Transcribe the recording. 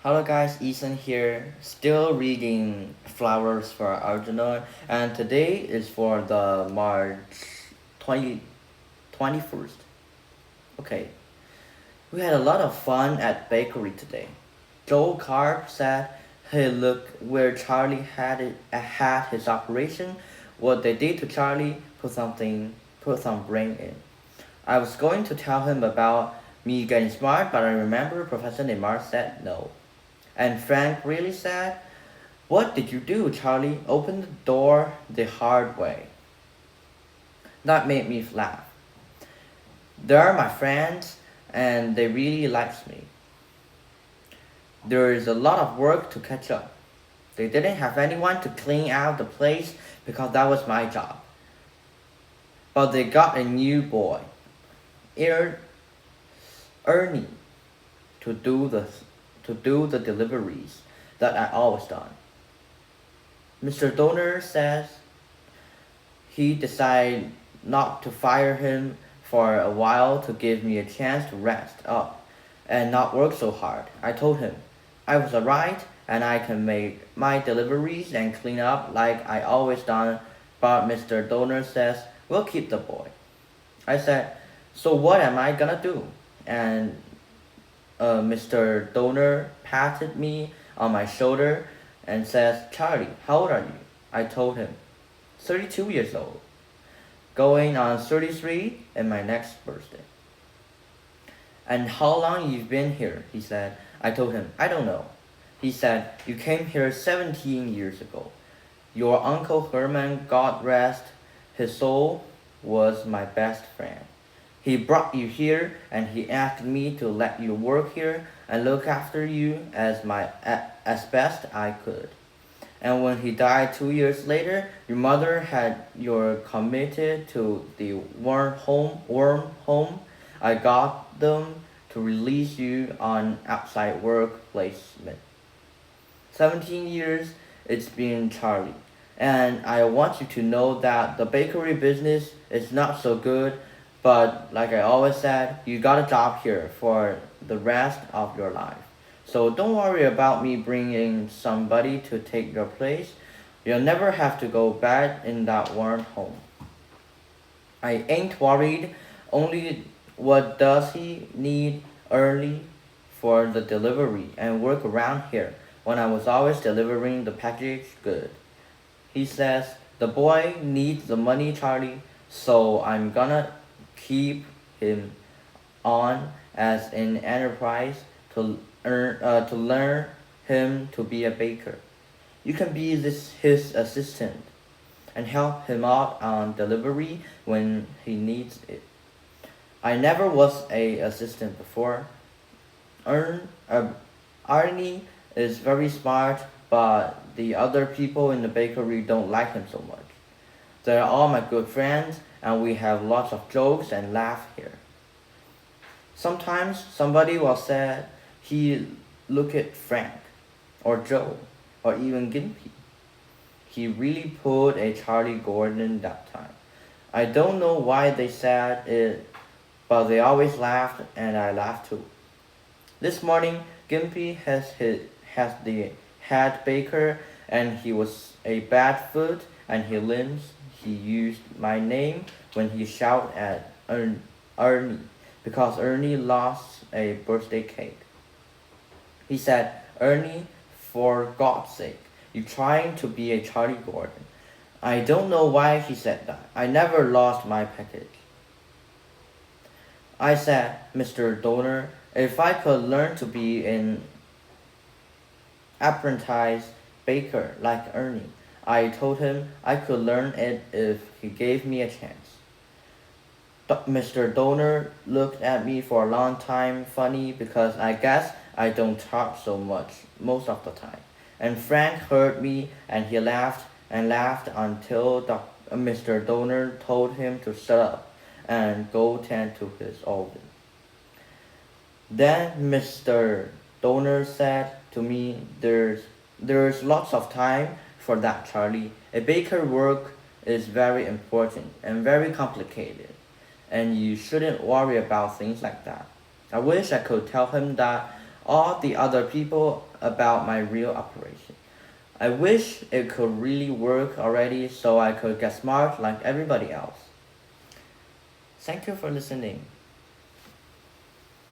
Hello guys, Ethan here, still reading Flowers for Algernon, and today is for the March 20, 21st. Okay, we had a lot of fun at bakery today. Joe Carp said, "Hey, look where Charlie had his operation. What they did to Charlie, put some brain in." I was going to tell him about me getting smart, but I remember Professor Neymar said no. And Frank really said, "What did you do, Charlie? Open the door the hard way." That made me laugh. They're my friends and they really likes me. There is a lot of work to catch up. They didn't have anyone to clean out the place because that was my job. But they got a new boy, Er- Ernie, to do the to do the deliveries that I always done. Mr. Donor says he decided not to fire him for a while to give me a chance to rest up and not work so hard. I told him I was alright and I can make my deliveries and clean up like I always done, but Mr. Donor says we'll keep the boy. I said, "So what am I gonna do?" And Mr. Donor patted me on my shoulder and says, "Charlie, how old are you?" I told him, 32 years old, going on 33 in my next birthday. "And how long you've been here?" he said. I told him, "I don't know." He said, "You came here 17 years ago. Your Uncle Herman, God rest his soul, was my best friend. He brought you here and he asked me to let you work here and look after you as best I could. And when he died 2 years later, your mother had you committed to the worm home. I got them to release you on outside work placement. 17 years it's been, Charlie. And I want you to know that the bakery business is not so good, but like I always said, you got a job here for the rest of your life. So don't worry about me bringing somebody to take your place. You'll never have to go back in that warm home. I ain't worried, only what does he need early for the delivery and work around here when I was always delivering the packaged good. He says, "The boy needs the money, Charlie, so I'm gonna keep him on as an enterprise to learn him to be a baker. You can be his assistant and help him out on delivery when he needs it." I never was a assistant before. Ern, uh, Arnie is very smart, but the other people in the bakery don't like him so much. They're all my good friends, and we have lots of jokes and laugh here. Sometimes somebody will say he look at Frank, or Joe, or even Gimpy. He really pulled a Charlie Gordon that time. I don't know why they said it, but they always laughed, and I laughed too. This morning, Gimpy has the head baker, and he was a bad foot, and he limps. He used my name when he shouted at Ernie because Ernie lost a birthday cake. He said, "Ernie, for God's sake, you trying to be a Charlie Gordon." I don't know why he said that. I never lost my package. I said, "Mr. Donor, if I could learn to be an apprentice baker like Ernie, I told him I could learn it if he gave me a chance." Mr. Donor looked at me for a long time, funny because I guess I don't talk so much most of the time. And Frank heard me and he laughed and laughed until Mr. Donor told him to shut up and go tend to his oven. Then Mr. Donor said to me, there's lots of time for that, Charlie. A baker work is very important and very complicated, and you shouldn't worry about things like that." I wish I could tell him that all the other people about my real operation. I wish it could really work already so I could get smart like everybody else. Thank you for listening.